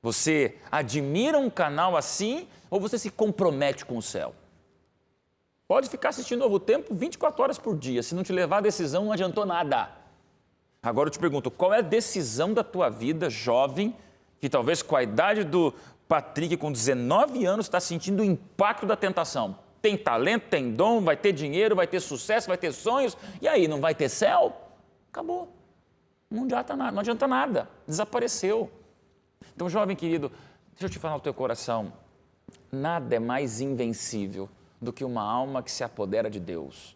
Você admira um canal assim ou você se compromete com o céu? Pode ficar assistindo Novo Tempo 24 horas por dia. Se não te levar a decisão, não adiantou nada. Agora eu te pergunto, qual é a decisão da tua vida, jovem, que talvez com a idade do Patrick, com 19 anos, está sentindo o impacto da tentação? Tem talento, tem dom, vai ter dinheiro, vai ter sucesso, vai ter sonhos, e aí, não vai ter céu? Acabou. Não adianta nada. Desapareceu. Então, jovem querido, deixa eu te falar no teu coração, nada é mais invencível do que uma alma que se apodera de Deus.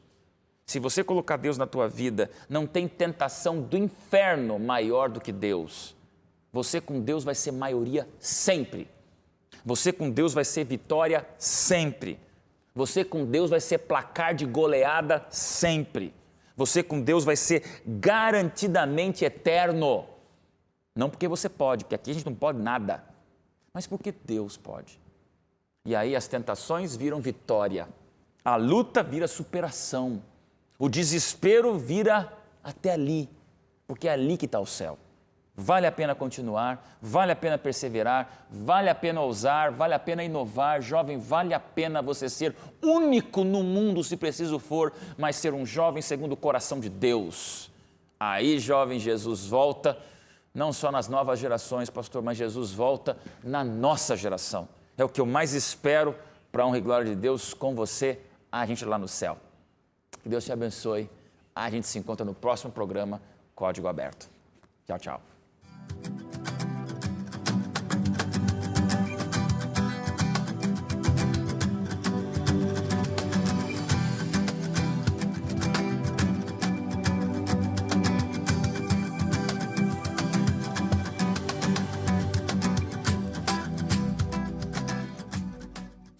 Se você colocar Deus na tua vida, não tem tentação do inferno maior do que Deus. Você com Deus vai ser maioria sempre. Você com Deus vai ser vitória sempre. Você com Deus vai ser placar de goleada sempre. Você com Deus vai ser garantidamente eterno. Não porque você pode, porque aqui a gente não pode nada, mas porque Deus pode. E aí as tentações viram vitória, a luta vira superação, o desespero vira até ali, porque é ali que está o céu. Vale a pena continuar, vale a pena perseverar, vale a pena ousar, vale a pena inovar. Jovem, vale a pena você ser único no mundo, se preciso for, mas ser um jovem segundo o coração de Deus. Aí, jovem, Jesus volta, não só nas novas gerações, pastor, mas Jesus volta na nossa geração. É o que eu mais espero para a honra e glória de Deus com você, a gente lá no céu. Que Deus te abençoe. A gente se encontra no próximo programa Código Aberto. Tchau, tchau.